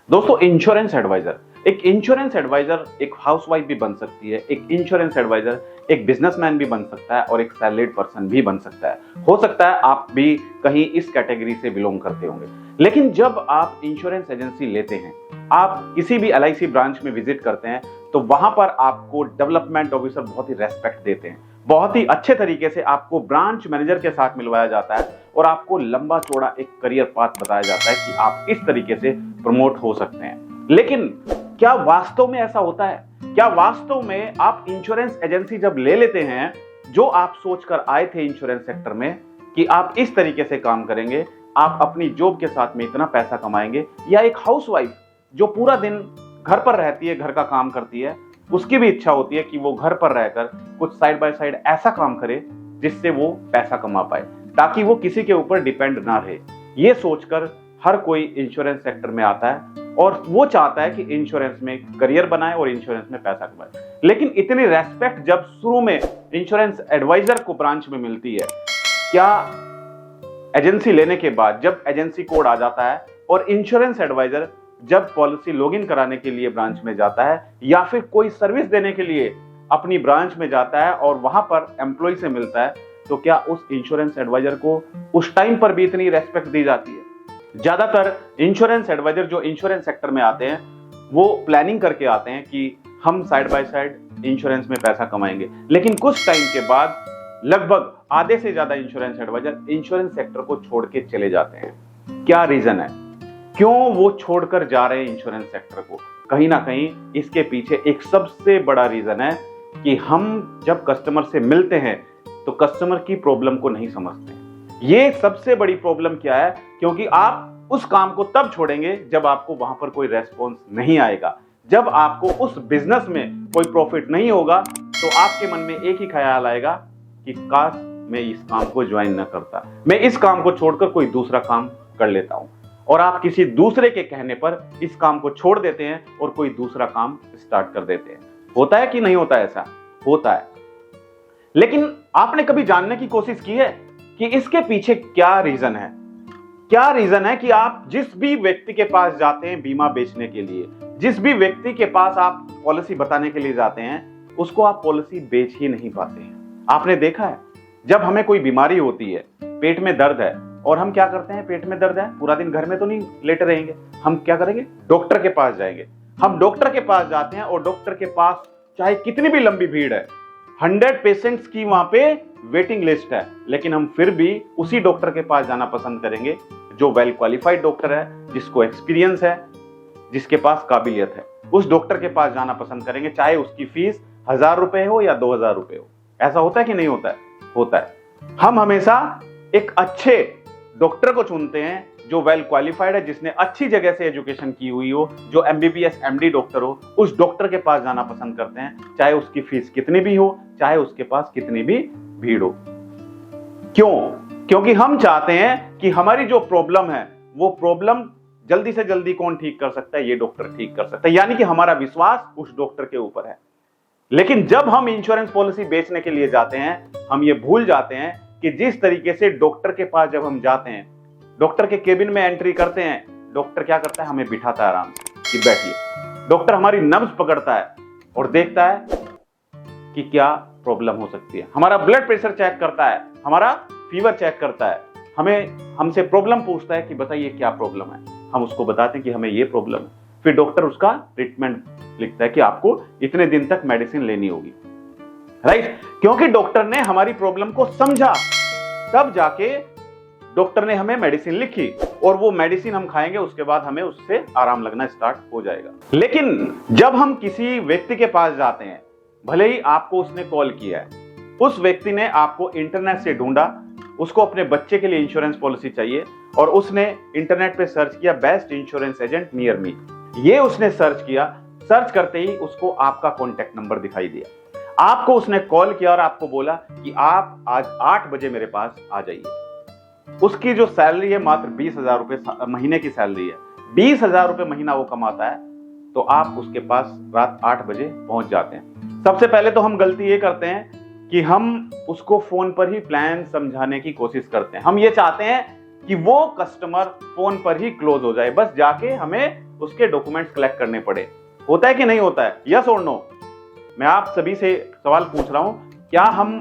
दोस्तों, एक insurance adviser एक हाउसवाइफ भी बन सकती है, एक इंश्योरेंस एडवाइजर एक बिजनेसमैन भी बन सकता है और एक सैलरीड पर्सन भी बन सकता है। हो सकता है आप भी कहीं इस कैटेगरी से बिलोंग करते होंगे। लेकिन जब आप इंश्योरेंस एजेंसी लेते हैं, आप किसी भी एलआईसी ब्रांच में विजिट करते हैं, तो वहां पर आपको डेवलपमेंट ऑफिसर बहुत ही रेस्पेक्ट देते हैं। बहुत ही अच्छे तरीके से आपको ब्रांच मैनेजर के साथ मिलवाया जाता है और आपको लंबा चौड़ा एक करियर पाथ बताया जाता है कि आप इस तरीके से प्रमोट हो सकते हैं। लेकिन क्या वास्तव में ऐसा होता है? क्या वास्तव में आप इंश्योरेंस एजेंसी जब ले लेते हैं, जो आप सोचकर आए थे इंश्योरेंस सेक्टर में कि आप इस तरीके से काम करेंगे, आप अपनी जॉब के साथ में इतना पैसा कमाएंगे, या एक हाउसवाइफ जो पूरा दिन घर पर रहती है, घर का काम करती है, उसकी भी इच्छा होती है कि वो घर पर रहकर कुछ साइड बाय साइड ऐसा काम करे जिससे वो पैसा कमा पाए, ताकि वो किसी के ऊपर डिपेंड ना रहे। ये सोचकर हर कोई इंश्योरेंस सेक्टर में आता है और वो चाहता है कि इंश्योरेंस में करियर बनाए और इंश्योरेंस में पैसा कमाए। लेकिन इतनी रेस्पेक्ट जब शुरू में इंश्योरेंस एडवाइजर को ब्रांच में मिलती है, क्या एजेंसी लेने के बाद जब एजेंसी कोड आ जाता है और इंश्योरेंस एडवाइजर जब पॉलिसी लॉगिन कराने के लिए ब्रांच में जाता है या फिर कोई सर्विस देने के लिए अपनी ब्रांच में जाता है और वहां पर एम्प्लॉय से मिलता है, तो क्या उस इंश्योरेंस एडवाइजर को उस टाइम पर भी इतनी रेस्पेक्ट दी जाती है? ज्यादातर इंश्योरेंस एडवाइजर जो इंश्योरेंस सेक्टर में आते हैं, वो प्लानिंग करके आते हैं कि हम साइड बाय साइड इंश्योरेंस में पैसा कमाएंगे। लेकिन कुछ टाइम के बाद लगभग आधे से ज्यादा इंश्योरेंस एडवाइजर इंश्योरेंस सेक्टर को छोड़ के चले जाते हैं। क्या रीजन है? क्यों वो छोड़कर जा रहे हैं इंश्योरेंस सेक्टर को? कहीं ना कहीं इसके पीछे एक सबसे बड़ा रीजन है कि हम जब कस्टमर से मिलते हैं तो कस्टमर की प्रॉब्लम को नहीं समझते हैं। ये सबसे बड़ी प्रॉब्लम क्या है? क्योंकि आप उस काम को तब छोड़ेंगे जब आपको वहां पर कोई रेस्पॉन्स नहीं आएगा, जब आपको उस बिजनेस में कोई प्रॉफिट नहीं होगा, तो आपके मन में एक ही ख्याल आएगा कि काश मैं इस काम को ज्वाइन न करता, मैं इस काम को छोड़कर कोई दूसरा काम कर लेता हूं। और आप किसी दूसरे के कहने पर इस काम को छोड़ देते हैं और कोई दूसरा काम स्टार्ट कर देते हैं। होता है कि नहीं होता? ऐसा होता है। लेकिन आपने कभी जानने की कोशिश की है कि इसके पीछे क्या रीजन है? क्या रीजन है कि आप जिस भी व्यक्ति के पास जाते हैं बीमा बेचने के लिए, जिस भी व्यक्ति के पास आप पॉलिसी बताने के लिए जाते हैं, उसको आप पॉलिसी बेच ही नहीं पाते हैं। आपने देखा है, जब हमें कोई बीमारी होती है, पेट में दर्द है, और हम क्या करते हैं? पेट में दर्द है, पूरा दिन घर में तो नहीं लेटे रहेंगे, हम क्या करेंगे? डॉक्टर के पास जाएंगे। हम डॉक्टर के पास जाते हैं और डॉक्टर के पास चाहे कितनी भी लंबी भीड़ है, 100 पेशेंट्स की वहां पे वेटिंग लिस्ट है, लेकिन हम फिर भी उसी डॉक्टर के पास जाना पसंद करेंगे जो वेल क्वालिफाइड डॉक्टर है, जिसको एक्सपीरियंस है, जिसके पास काबिलियत है। उस डॉक्टर के पास जाना पसंद करेंगे, चाहे उसकी फीस 1000 रुपए हो या 2000 रुपए हो। ऐसा होता है कि नहीं होता है? होता है। हम हमेशा एक अच्छे डॉक्टर को चुनते हैं जो वेल क्वालिफाइड है, जिसने अच्छी जगह से एजुकेशन की हुई हो, जो एमबीबीएस एमडी डॉक्टर हो। उस डॉक्टर के पास जाना पसंद करते हैं, चाहे उसकी फीस कितनी भी हो, चाहे उसके पास कितनी भी भीड़ हो। क्यों? क्योंकि हम चाहते हैं कि हमारी जो प्रॉब्लम है, वो प्रॉब्लम जल्दी से जल्दी कौन ठीक कर सकता है? ये डॉक्टर ठीक कर सकता है। यानी कि हमारा विश्वास उस डॉक्टर के ऊपर है। लेकिन जब हम इंश्योरेंस पॉलिसी बेचने के लिए जाते हैं, हम ये भूल जाते हैं कि जिस तरीके से डॉक्टर के पास जब हम जाते हैं, डॉक्टर के केबिन में एंट्री करते हैं, डॉक्टर क्या करता है? हमें बिठाता है आराम से कि बैठिए। डॉक्टर हमारी नब्ज पकड़ता है और देखता है कि क्या प्रॉब्लम हो सकती है। हमारा ब्लड प्रेशर चेक करता है, हमारा फीवर चेक करता है, हमसे प्रॉब्लम पूछता है कि बताइए क्या प्रॉब्लम है। हम उसको बताते हैं कि हमें ये प्रॉब्लम है। फिर डॉक्टर उसका ट्रीटमेंट लिखता है कि आपको इतने दिन तक मेडिसिन लेनी होगी, राइट? क्योंकि डॉक्टर ने हमारी प्रॉब्लम को समझा, तब जाके डॉक्टर ने हमें मेडिसिन लिखी, और वो मेडिसिन हम खाएंगे, उसके बाद हमें उससे आराम लगना स्टार्ट हो जाएगा। लेकिन जब हम किसी व्यक्ति के पास जाते हैं, भले ही आपको उसने कॉल किया है, उस व्यक्ति ने आपको इंटरनेट से ढूंढा, उसको अपने बच्चे के लिए इंश्योरेंस पॉलिसी चाहिए, और उसने इंटरनेट पे सर्च किया best insurance agent near me. ये उसने सर्च किया, सर्च करते ही उसको आपका कॉन्टैक्ट नंबर दिखाई दिया। आपको उसने कॉल किया और आपको बोला कि आप आज 8 बजे मेरे पास आ जाइए। उसकी जो सैलरी है मात्र 20,000 रुपए महीने की सैलरी है, 20,000 रुपए महीना वो कमाता है, तो आप उसके पास रात 8 बजे पहुंच जाते हैं। सबसे पहले तो हम गलती ये करते हैं कि हम उसको फोन पर ही प्लान समझाने की कोशिश करते हैं। हम ये चाहते हैं कि वो कस्टमर फोन पर ही क्लोज हो जाए, बस जाके हमें उसके डॉक्यूमेंट्स कलेक्ट करने पड़े। होता है कि नहीं होता है? यस और नो? मैं आप सभी से सवाल पूछ रहा हूं, क्या हम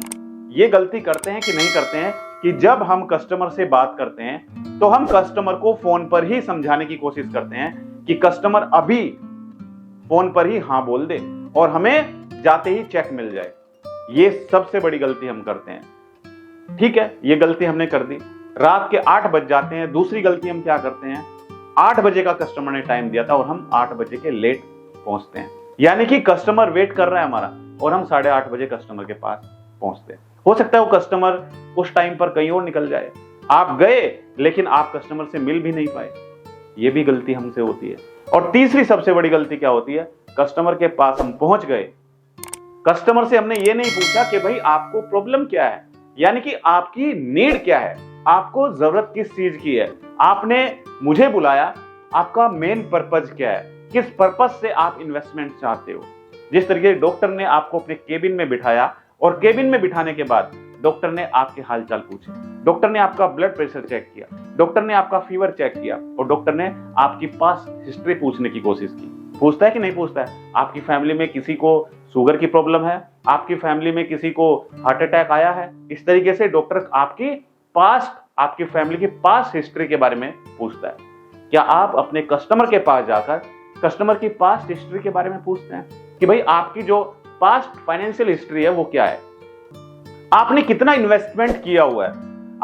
ये गलती करते हैं कि नहीं करते हैं कि जब हम कस्टमर से बात करते हैं तो हम कस्टमर को फोन पर ही समझाने की कोशिश करते हैं कि कस्टमर अभी फोन पर ही हाँ बोल दे और हमें जाते ही चेक मिल जाए। ये सबसे बड़ी गलती हम करते हैं। ठीक है, ये गलती हमने कर दी। रात के 8 बज जाते हैं। दूसरी गलती हम क्या करते हैं, 8 बजे का कस्टमर ने टाइम दिया था और हम 8 बजे के लेट पहुंचते हैं। यानी कि कस्टमर वेट कर रहा है हमारा और हम 8:30 बजे कस्टमर के पास पहुंचते हैं। हो सकता है वो कस्टमर उस टाइम पर कहीं और निकल जाए। आप गए लेकिन आप कस्टमर से मिल भी नहीं पाए। ये भी गलती हमसे होती है। और तीसरी सबसे बड़ी गलती क्या होती है, कस्टमर के पास हम पहुंच गए, कस्टमर से हमने ये नहीं पूछा कि भाई आपको प्रॉब्लम क्या है, यानी कि आपकी नीड क्या है, आपको जरूरत किस चीज की है, आपने मुझे बुलाया, आपका मेन पर्पज क्या है, किस पर्पज से आप इन्वेस्टमेंट चाहते हो। जिस तरीके से डॉक्टर ने आपको अपने केबिन में बिठाया और केबिन में बिठाने के बाद डॉक्टर ने आपके हालचाल पूछे, डॉक्टर ने आपका ब्लड प्रेशर चेक किया, डॉक्टर ने आपका फीवर चेक किया और डॉक्टर ने आपकी पास्ट हिस्ट्री पूछने की कोशिश की। पूछता है कि नहीं पूछता है? आपकी फैमिली में किसी को शुगर की प्रॉब्लम है, आपकी फैमिली में किसी को हार्ट अटैक आया है, इस तरीके से डॉक्टर आपकी फैमिली की पास्ट हिस्ट्री के बारे में पूछता है। क्या आप अपने कस्टमर के पास जाकर कस्टमर की पास्ट हिस्ट्री के बारे में पूछते हैं कि भाई आपकी जो पास्ट फाइनेंशियल हिस्ट्री है वो क्या है, आपने कितना इन्वेस्टमेंट किया हुआ है,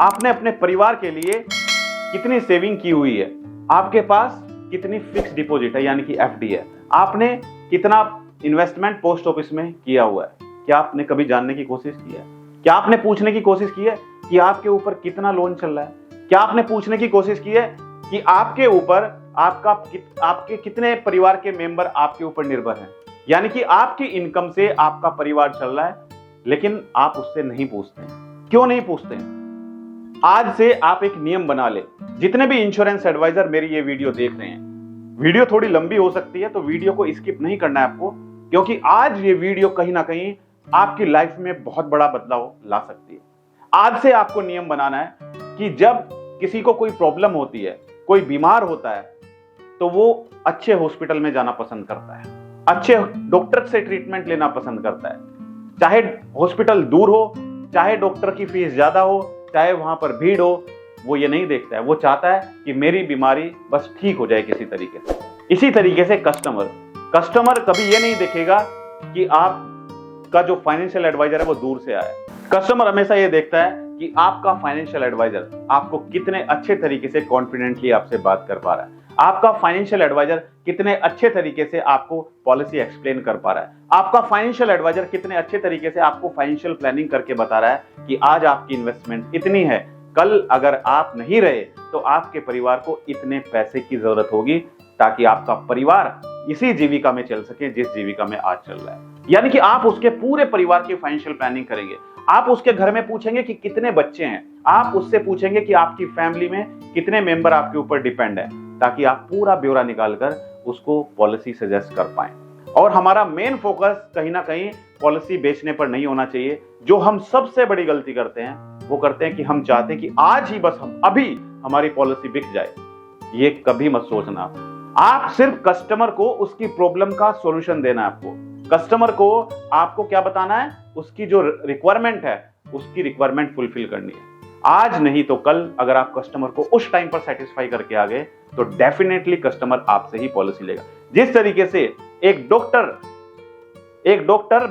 आपने अपने परिवार के लिए कितनी सेविंग की हुई है, आपके पास कितनी फिक्स डिपॉजिट है यानी कि एफडी है, आपने कितना इन्वेस्टमेंट पोस्ट ऑफिस में किया हुआ है। क्या आपने कभी जानने की कोशिश की है? क्या आपने पूछने की कोशिश की है कि आपके ऊपर कितना लोन चल रहा है? क्या आपने पूछने की कोशिश की है कि आपके ऊपर आपके कितने परिवार के मेंबर आपके ऊपर निर्भर हैं? यानी कि आपकी इनकम से आपका परिवार चल रहा है, लेकिन आप उससे नहीं पूछते हैं। क्यों नहीं पूछते हैं? आज से आप एक नियम बना ले, जितने भी इंश्योरेंस एडवाइजर मेरी ये वीडियो देख रहे हैं, वीडियो थोड़ी लंबी हो सकती है तो वीडियो को स्किप नहीं करना है आपको, क्योंकि आज ये वीडियो कहीं ना कहीं आपकी लाइफ में बहुत बड़ा बदलाव ला सकती है। आज से आपको नियम बनाना है कि जब किसी को कोई प्रॉब्लम होती है, कोई बीमार होता है, तो वो अच्छे हॉस्पिटल में जाना पसंद करता है, अच्छे डॉक्टर से ट्रीटमेंट लेना पसंद करता है। चाहे हॉस्पिटल दूर हो, चाहे डॉक्टर की फीस ज्यादा हो, चाहे वहां पर भीड़ हो, वो ये नहीं देखता है। वो चाहता है कि मेरी बीमारी बस ठीक हो जाए किसी तरीके से। इसी तरीके से कस्टमर कभी ये नहीं देखेगा कि आपका जो फाइनेंशियल एडवाइजर है वो दूर से आया है। कस्टमर हमेशा ये देखता है कि आपका फाइनेंशियल एडवाइजर आपको कितने अच्छे तरीके से कॉन्फिडेंटली आपसे बात कर पा रहा है, आपका फाइनेंशियल एडवाइजर कितने अच्छे तरीके से आपको पॉलिसी एक्सप्लेन कर पा रहा है, आपका फाइनेंशियल एडवाइजर कितने अच्छे तरीके से आपको फाइनेंशियल प्लानिंग करके बता रहा है कि आज आपकी इन्वेस्टमेंट इतनी है, कल अगर आप नहीं रहे तो आपके परिवार को इतने पैसे की जरूरत होगी, ताकि आपका परिवार इसी जीविका में चल सके जिस जीविका में आज चल रहा है। यानी कि आप उसके पूरे परिवार की फाइनेंशियल प्लानिंग करेंगे। आप उसके घर में पूछेंगे कि कितने बच्चे हैं, आप उससे पूछेंगे कि आपकी फैमिली में कितने मेंबर आपके ऊपर डिपेंड है, ताकि आप पूरा ब्यौरा निकालकर उसको पॉलिसी सजेस्ट कर पाएं। और हमारा मेन फोकस कहीं ना कहीं पॉलिसी बेचने पर नहीं होना चाहिए। जो हम सबसे बड़ी गलती करते हैं वो करते हैं कि हम चाहते हैं कि आज ही बस अभी हमारी पॉलिसी बिक जाए। ये कभी मत सोचना। आप सिर्फ कस्टमर को उसकी प्रॉब्लम का सॉल्यूशन देना है। कस्टमर को आपको क्या बताना है, उसकी जो रिक्वायरमेंट है उसकी रिक्वायरमेंट फुलफिल करनी है। आज नहीं तो कल अगर आप कस्टमर को उस टाइम पर सेटिस्फाई करके आ गए तो डेफिनेटली कस्टमर आपसे ही पॉलिसी लेगा। जिस तरीके से एक डॉक्टर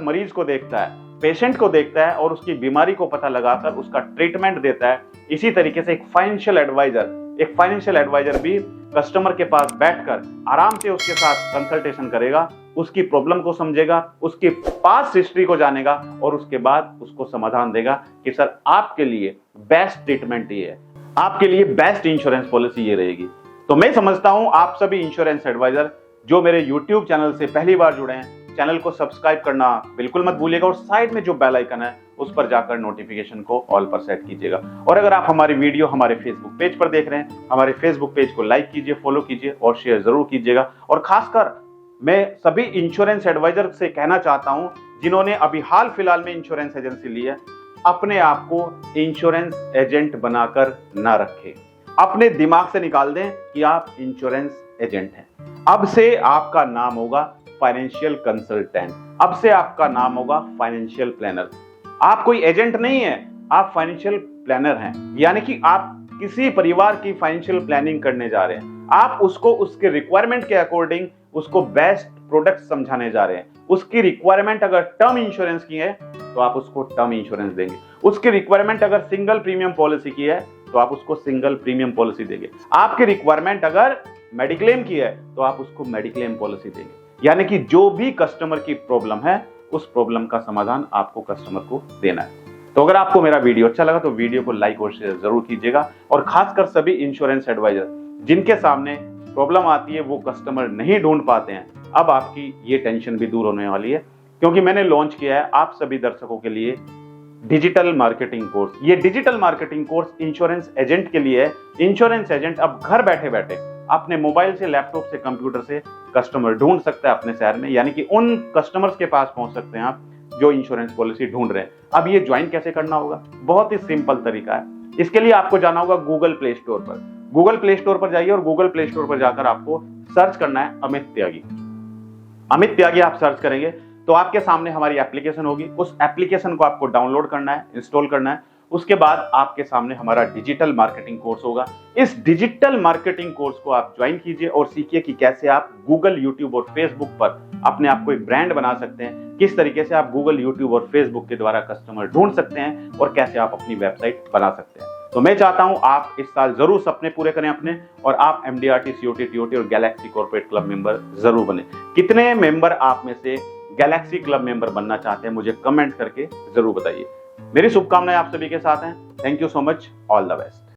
मरीज को देखता है, पेशेंट को देखता है और उसकी बीमारी को पता लगाकर उसका ट्रीटमेंट देता है, इसी तरीके से एक फाइनेंशियल एडवाइजर भी कस्टमर के पास बैठकर आराम से उसके साथ कंसल्टेशन करेगा, उसकी प्रॉब्लम को समझेगा, उसकी पास्ट हिस्ट्री को जानेगा और उसके बाद उसको समाधान देगा कि सर आपके लिए बेस्ट ट्रीटमेंट ये है, आपके लिए बेस्ट इंश्योरेंस पॉलिसी ये रहेगी। तो मैं समझता हूं आप सभी इंश्योरेंस एडवाइजर जो मेरे YouTube चैनल से पहली बार जुड़े हैं, चैनल को सब्सक्राइब करना बिल्कुल मत भूलिएगा और साइड में जो बेल आइकन है उस पर जाकर नोटिफिकेशन को ऑल पर सेट कीजिएगा। और अगर आप हमारी वीडियो हमारे फेसबुक पेज पर देख रहे हैं, हमारे फेसबुक पेज को लाइक कीजिए, फॉलो कीजिए और शेयर जरूर कीजिएगा। और खासकर मैं सभी इंश्योरेंस एडवाइजर से कहना चाहता हूं जिन्होंने अभी हाल फिलहाल में इंश्योरेंस एजेंसी ली है, अपने आप को इंश्योरेंस एजेंट बनाकर ना रखें। अपने दिमाग से निकाल दें कि आप इंश्योरेंस एजेंट हैं। अब से आपका नाम होगा फाइनेंशियल कंसल्टेंट, अब से आपका नाम होगा फाइनेंशियल प्लानर। आप कोई एजेंट नहीं है, आप फाइनेंशियल प्लानर हैं। यानी कि आप किसी परिवार की फाइनेंशियल प्लानिंग करने जा रहे हैं, आप उसको उसके रिक्वायरमेंट के अकॉर्डिंग उसको बेस्ट प्रोडक्ट समझाने जा रहे हैं। उसकी रिक्वायरमेंट अगर टर्म इंश्योरेंस की है तो आप उसको टर्म इंश्योरेंस देंगे, उसकी रिक्वायरमेंट अगर सिंगल प्रीमियम पॉलिसी की है तो आप उसको सिंगल प्रीमियम पॉलिसी देंगे, आपकी रिक्वायरमेंट अगर मेडिक्लेम की है तो आप उसको मेडिक्लेम पॉलिसी देंगे। यानी कि जो भी कस्टमर की प्रॉब्लम है उस प्रॉब्लम का समाधान आपको कस्टमर को देना है। तो अगर आपको मेरा वीडियो अच्छा लगा तो वीडियो को लाइक और शेयर जरूर कीजिएगा, और खासकर सभी इंश्योरेंस एडवाइजर जिनके सामने प्रॉब्लम आती है वो कस्टमर नहीं ढूंढ पाते हैं, अब आपकी ये टेंशन भी दूर होने वाली है, क्योंकि मैंने लॉन्च किया है आप सभी दर्शकों के लिए डिजिटल मार्केटिंग कोर्स। ये digital marketing course insurance agent के लिए है। इंश्योरेंस एजेंट अब घर बैठे बैठे अपने मोबाइल से, लैपटॉप से, कंप्यूटर से कस्टमर ढूंढ सकता है अपने शहर में। यानी कि उन कस्टमर्स के पास पहुंच सकते हैं आप जो इंश्योरेंस पॉलिसी ढूंढ रहे हैं। अब ये ज्वाइन कैसे करना होगा, बहुत ही सिंपल तरीका है। इसके लिए आपको जाना होगा गूगल प्ले स्टोर पर। गूगल प्ले स्टोर पर जाइए और गूगल प्ले स्टोर पर जाकर आपको सर्च करना है अमित त्यागी। अमित त्यागी आप सर्च करेंगे तो आपके सामने हमारी एप्लीकेशन होगी। उस एप्लीकेशन को आपको डाउनलोड करना है, इंस्टॉल करना है। उसके बाद आपके सामने हमारा डिजिटल मार्केटिंग कोर्स होगा। इस डिजिटल मार्केटिंग कोर्स को आप ज्वाइन कीजिए और सीखिए कि कैसे आप गूगल, यूट्यूब और फेसबुक पर अपने आप को एक ब्रांड बना सकते हैं, किस तरीके से आप गूगल, यूट्यूब और फेसबुक के द्वारा कस्टमर ढूंढ सकते हैं, और कैसे आप अपनी वेबसाइट बना सकते हैं। तो मैं चाहता हूं आप इस साल जरूर सपने पूरे करें अपने, और आप MDRT, COT, TOT और गैलेक्सी कॉर्पोरेट क्लब मेंबर जरूर बने। कितने मेंबर आप में से गैलेक्सी क्लब मेंबर बनना चाहते हैं मुझे कमेंट करके जरूर बताइए। मेरी शुभकामनाएं आप सभी के साथ हैं। Thank you so much, all the best.